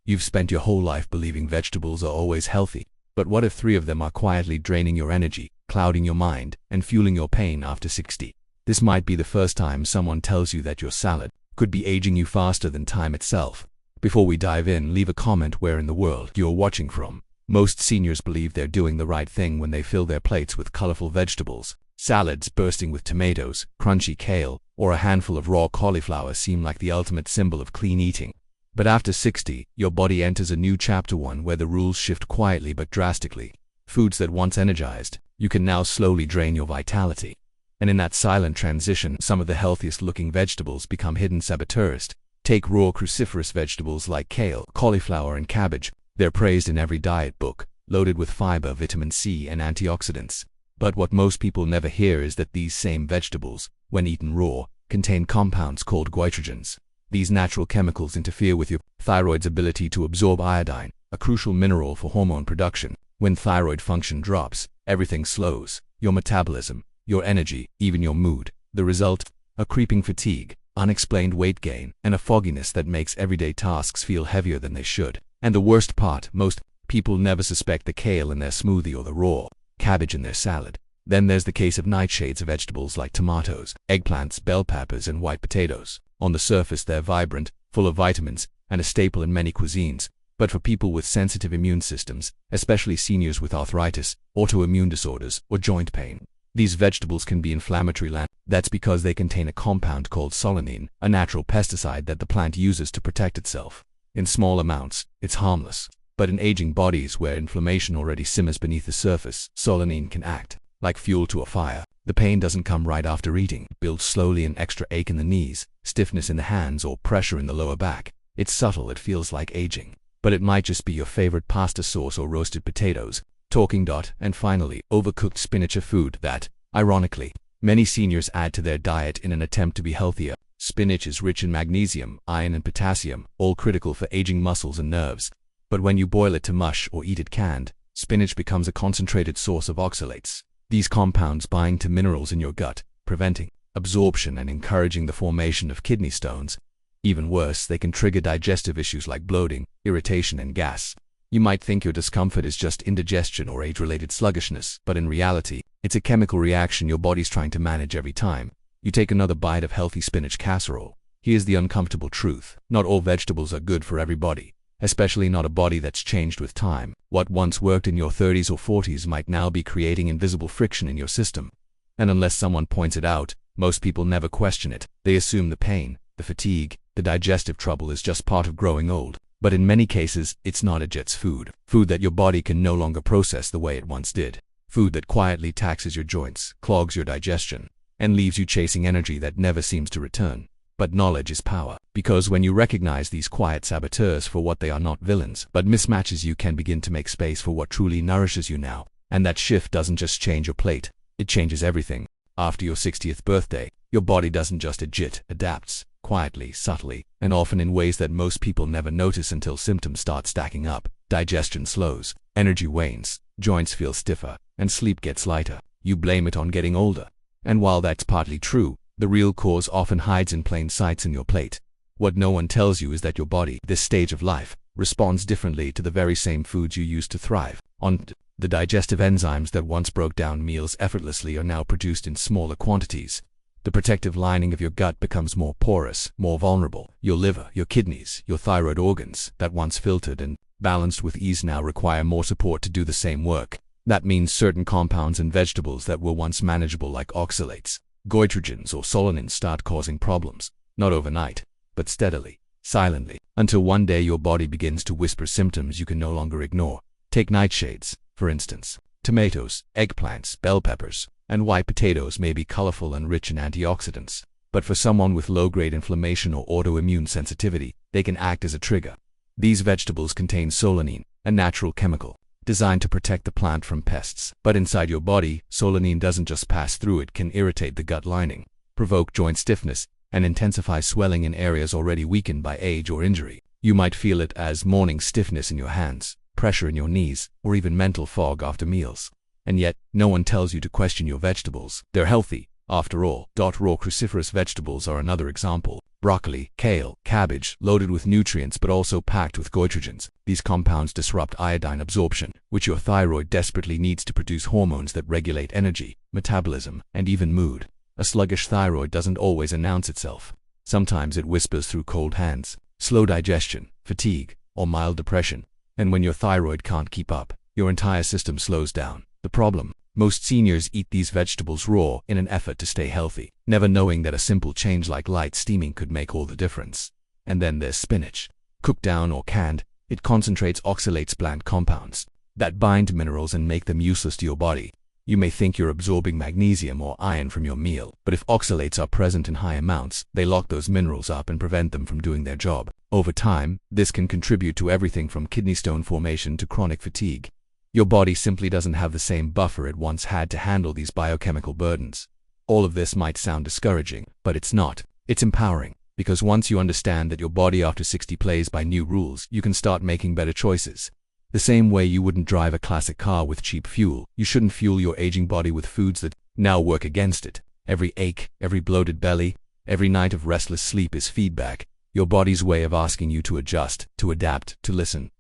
You've spent your whole life believing vegetables are always healthy. But what if 3 of them are quietly draining your energy, clouding your mind, and fueling your pain after 60? This might be the first time someone tells you that your salad could be aging you faster than time itself. Before we dive in, leave a comment where in the world you're watching from. Most seniors believe they're doing the right thing when they fill their plates with colorful vegetables. Salads bursting with tomatoes, crunchy kale, or a handful of raw cauliflower seem like the ultimate symbol of clean eating. But after 60, your body enters a new chapter, one where the rules shift quietly but drastically. Foods that once energized you can now slowly drain your vitality. And in that silent transition, some of the healthiest looking vegetables become hidden saboteurs. Take raw cruciferous vegetables like kale, cauliflower, and cabbage. They're praised in every diet book, loaded with fiber, vitamin C, and antioxidants. But what most people never hear is that these same vegetables, when eaten raw, contain compounds called goitrogens. These natural chemicals interfere with your thyroid's ability to absorb iodine, a crucial mineral for hormone production. When thyroid function drops, everything slows: your metabolism, your energy, even your mood. The result? A creeping fatigue, unexplained weight gain, and a fogginess that makes everyday tasks feel heavier than they should. And the worst part, most people never suspect the kale in their smoothie or the raw cabbage in their salad. Then there's the case of nightshades of vegetables like tomatoes, eggplants, bell peppers, and white potatoes. On the surface, they're vibrant, full of vitamins, and a staple in many cuisines. But for people with sensitive immune systems, especially seniors with arthritis, autoimmune disorders, or joint pain, these vegetables can be inflammatory. That's because they contain a compound called solanine, a natural pesticide that the plant uses to protect itself. In small amounts, it's harmless. But in aging bodies where inflammation already simmers beneath the surface, solanine can act like fuel to a fire. The pain doesn't come right after eating. It builds slowly: an extra ache in the knees, stiffness in the hands, or pressure in the lower back. It's subtle, it feels like aging. But it might just be your favorite pasta sauce or roasted potatoes. And finally, overcooked spinach, a food that, ironically, many seniors add to their diet in an attempt to be healthier. Spinach is rich in magnesium, iron, and potassium, all critical for aging muscles and nerves. But when you boil it to mush or eat it canned, spinach becomes a concentrated source of oxalates. These compounds bind to minerals in your gut, preventing absorption and encouraging the formation of kidney stones. Even worse, they can trigger digestive issues like bloating, irritation, and gas. You might think your discomfort is just indigestion or age-related sluggishness, but in reality, it's a chemical reaction your body's trying to manage every time you take another bite of healthy spinach casserole. Here's the uncomfortable truth: not all vegetables are good for everybody, especially not a body that's changed with time. What once worked in your 30s or 40s might now be creating invisible friction in your system. And unless someone points it out, most people never question it. They assume the pain, the fatigue, the digestive trouble is just part of growing old. But in many cases, it's not. It's food. Food that your body can no longer process the way it once did. Food that quietly taxes your joints, clogs your digestion, and leaves you chasing energy that never seems to return. But knowledge is power, because when you recognize these quiet saboteurs for what they are, not villains, but mismatches, you can begin to make space for what truly nourishes you now. And that shift doesn't just change your plate, it changes everything. After your 60th birthday, your body doesn't just adapts, quietly, subtly, and often in ways that most people never notice until symptoms start stacking up. Digestion slows, energy wanes, joints feel stiffer, and sleep gets lighter. You blame it on getting older. And while that's partly true, the real cause often hides in plain sight in your plate. What no one tells you is that your body, this stage of life, responds differently to the very same foods you used to thrive on. The digestive enzymes that once broke down meals effortlessly are now produced in smaller quantities. The protective lining of your gut becomes more porous, more vulnerable. Your liver, your kidneys, your thyroid organs, that once filtered and balanced with ease, now require more support to do the same work. That means certain compounds in vegetables that were once manageable, like oxalates, goitrogens, or solanine, start causing problems. Not overnight, but steadily, silently, until one day your body begins to whisper symptoms you can no longer ignore. Take nightshades, for instance. Tomatoes, eggplants, bell peppers, and white potatoes may be colorful and rich in antioxidants, but for someone with low-grade inflammation or autoimmune sensitivity, they can act as a trigger. These vegetables contain solanine, a natural chemical designed to protect the plant from pests. But inside your body, solanine doesn't just pass through, it can irritate the gut lining, provoke joint stiffness, and intensify swelling in areas already weakened by age or injury. You might feel it as morning stiffness in your hands, pressure in your knees, or even mental fog after meals. And yet, no one tells you to question your vegetables. They're healthy, After all, raw cruciferous vegetables are another example. Broccoli, kale, cabbage, loaded with nutrients but also packed with goitrogens. These compounds disrupt iodine absorption, which your thyroid desperately needs to produce hormones that regulate energy, metabolism, and even mood. A sluggish thyroid doesn't always announce itself. Sometimes it whispers through cold hands, slow digestion, fatigue, or mild depression. And when your thyroid can't keep up, your entire system slows down. The problem: most seniors eat these vegetables raw in an effort to stay healthy, never knowing that a simple change like light steaming could make all the difference. And then there's spinach. Cooked down or canned, it concentrates oxalates plant compounds that bind minerals and make them useless to your body. You may think you're absorbing magnesium or iron from your meal, but if oxalates are present in high amounts, they lock those minerals up and prevent them from doing their job. Over time, this can contribute to everything from kidney stone formation to chronic fatigue. Your body simply doesn't have the same buffer it once had to handle these biochemical burdens. All of this might sound discouraging, but it's not. It's empowering, because once you understand that your body after 60 plays by new rules, you can start making better choices. The same way you wouldn't drive a classic car with cheap fuel, you shouldn't fuel your aging body with foods that now work against it. Every ache, every bloated belly, every night of restless sleep is feedback, your body's way of asking you to adjust, to adapt, to listen.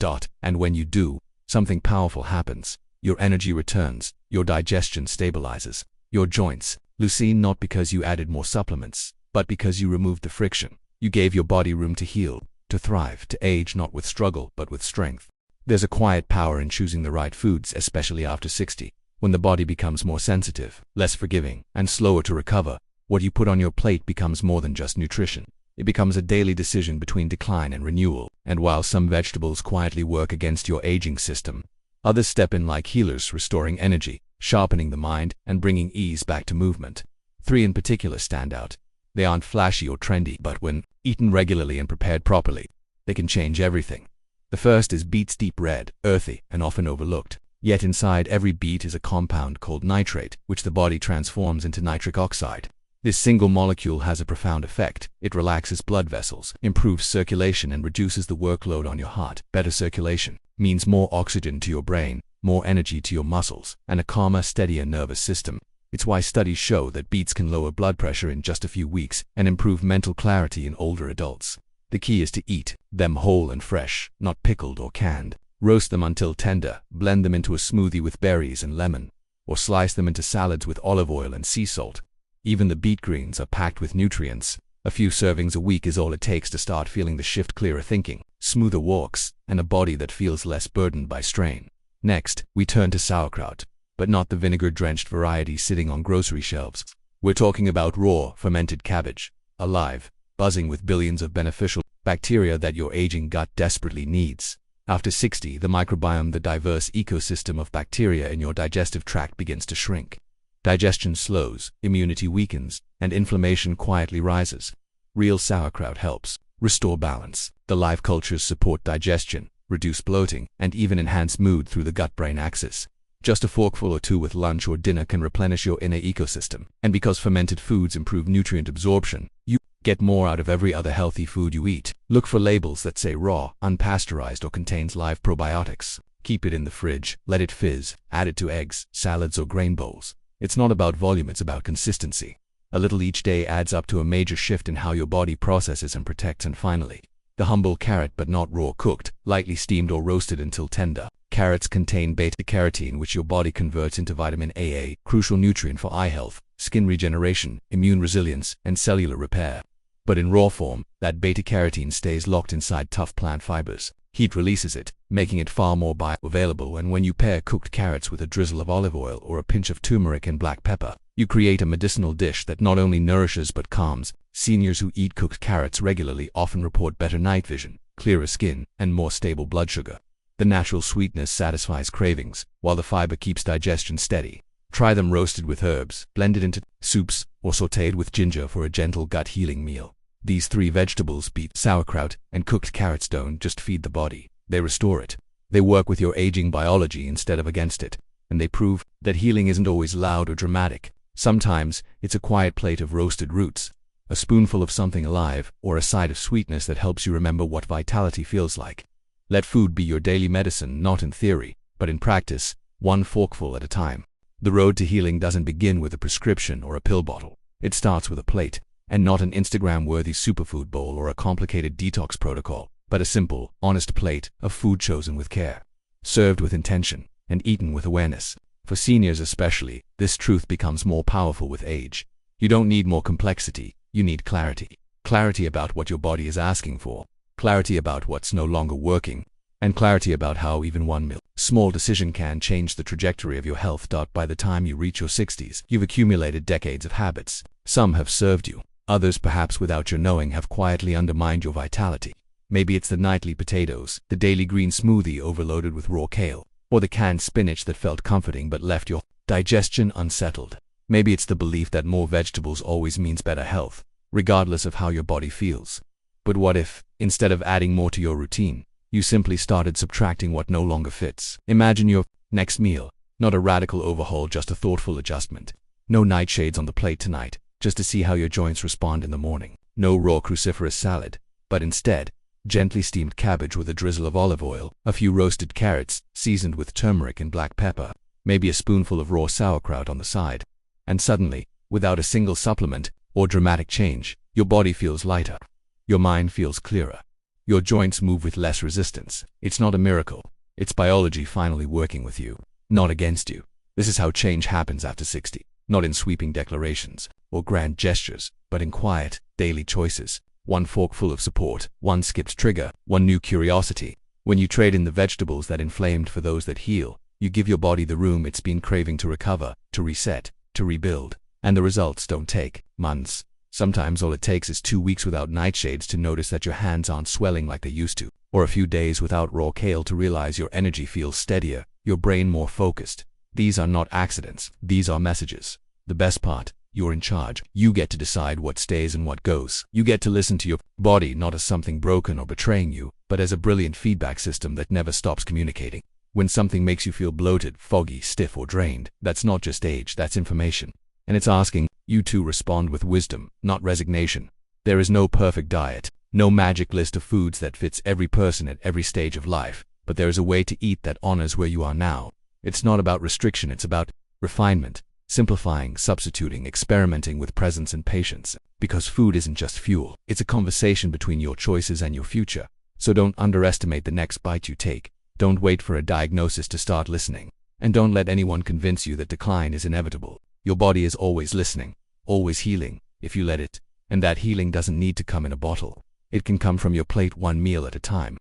And when you do, something powerful happens. Your energy returns, your digestion stabilizes, your joints loosen, not because you added more supplements, but because you removed the friction. You gave your body room to heal, to thrive, to age not with struggle but with strength. There's a quiet power in choosing the right foods, especially after 60, when the body becomes more sensitive, less forgiving, and slower to recover. What you put on your plate becomes more than just nutrition. It becomes a daily decision between decline and renewal. And while some vegetables quietly work against your aging system, others step in like healers, restoring energy, sharpening the mind, and bringing ease back to movement. 3 in particular stand out. They aren't flashy or trendy, but when eaten regularly and prepared properly, they can change everything. The first is beets. Deep red, earthy, and often overlooked. Yet inside every beet is a compound called nitrate, which the body transforms into nitric oxide. This single molecule has a profound effect. It relaxes blood vessels, improves circulation, and reduces the workload on your heart. Better circulation means more oxygen to your brain, more energy to your muscles, and a calmer, steadier nervous system. It's why studies show that beets can lower blood pressure in just a few weeks and improve mental clarity in older adults. The key is to eat them whole and fresh, not pickled or canned. Roast them until tender, blend them into a smoothie with berries and lemon, or slice them into salads with olive oil and sea salt. Even the beet greens are packed with nutrients. A few servings a week is all it takes to start feeling the shift: clearer thinking, smoother walks, and a body that feels less burdened by strain. Next, we turn to sauerkraut, but not the vinegar-drenched variety sitting on grocery shelves. We're talking about raw, fermented cabbage, alive, buzzing with billions of beneficial bacteria that your aging gut desperately needs. After 60, the microbiome, the diverse ecosystem of bacteria in your digestive tract, begins to shrink. Digestion slows, immunity weakens, and inflammation quietly rises. Real sauerkraut helps restore balance. The live cultures support digestion, reduce bloating, and even enhance mood through the gut-brain axis. Just a forkful or two with lunch or dinner can replenish your inner ecosystem. And because fermented foods improve nutrient absorption, you get more out of every other healthy food you eat. Look for labels that say raw, unpasteurized, or contains live probiotics. Keep it in the fridge, let it fizz, add it to eggs, salads, or grain bowls. It's not about volume, it's about consistency. A little each day adds up to a major shift in how your body processes and protects. And finally, the humble carrot, but not raw, cooked, lightly steamed or roasted until tender. Carrots contain beta-carotene, which your body converts into vitamin A, crucial nutrient for eye health, skin regeneration, immune resilience, and cellular repair. But in raw form, that beta-carotene stays locked inside tough plant fibers. Heat releases it, making it far more bioavailable, and when you pair cooked carrots with a drizzle of olive oil or a pinch of turmeric and black pepper, you create a medicinal dish that not only nourishes but calms. Seniors who eat cooked carrots regularly often report better night vision, clearer skin, and more stable blood sugar. The natural sweetness satisfies cravings, while the fiber keeps digestion steady. Try them roasted with herbs, blended into soups, or sautéed with ginger for a gentle gut-healing meal. These 3 vegetables, beet, sauerkraut, and cooked carrots, don't just feed the body, they restore it. They work with your aging biology instead of against it, and they prove that healing isn't always loud or dramatic. Sometimes it's a quiet plate of roasted roots, a spoonful of something alive, or a side of sweetness that helps you remember what vitality feels like. Let food be your daily medicine, not in theory, but in practice, one forkful at a time. The road to healing doesn't begin with a prescription or a pill bottle. It starts with a plate, and not an Instagram-worthy superfood bowl or a complicated detox protocol, but a simple, honest plate of food chosen with care, served with intention, and eaten with awareness. For seniors especially, this truth becomes more powerful with age. You don't need more complexity, you need clarity. Clarity about what your body is asking for, clarity about what's no longer working, and clarity about how even one small decision can change the trajectory of your health. By the time you reach your 60s, you've accumulated decades of habits. Some have served you, others, perhaps without your knowing, have quietly undermined your vitality. Maybe it's the nightly potatoes, the daily green smoothie overloaded with raw kale, or the canned spinach that felt comforting but left your digestion unsettled. Maybe it's the belief that more vegetables always means better health, regardless of how your body feels. But what if, instead of adding more to your routine, you simply started subtracting what no longer fits? Imagine your next meal, not a radical overhaul, just a thoughtful adjustment. No nightshades on the plate tonight, just to see how your joints respond in the morning. No raw cruciferous salad, but instead, gently steamed cabbage with a drizzle of olive oil, a few roasted carrots, seasoned with turmeric and black pepper, maybe a spoonful of raw sauerkraut on the side. And suddenly, without a single supplement or dramatic change, your body feels lighter. Your mind feels clearer. Your joints move with less resistance. It's not a miracle. It's biology finally working with you, not against you. This is how change happens after 60. Not in sweeping declarations or grand gestures, but in quiet, daily choices. One forkful of support, one skipped trigger, one new curiosity. When you trade in the vegetables that inflamed for those that heal, you give your body the room it's been craving to recover, to reset, to rebuild. And the results don't take months. Sometimes all it takes is 2 weeks without nightshades to notice that your hands aren't swelling like they used to, or a few days without raw kale to realize your energy feels steadier, your brain more focused. These are not accidents, these are messages. The best part, you're in charge. You get to decide what stays and what goes. You get to listen to your body not as something broken or betraying you, but as a brilliant feedback system that never stops communicating. When something makes you feel bloated, foggy, stiff, or drained, that's not just age, that's information. And it's asking you to respond with wisdom, not resignation. There is no perfect diet, no magic list of foods that fits every person at every stage of life, but there is a way to eat that honors where you are now. It's not about restriction, it's about refinement, simplifying, substituting, experimenting with presence and patience. Because food isn't just fuel, it's a conversation between your choices and your future. So don't underestimate the next bite you take. Don't wait for a diagnosis to start listening. And don't let anyone convince you that decline is inevitable. Your body is always listening, always healing, if you let it. And that healing doesn't need to come in a bottle. It can come from your plate, one meal at a time.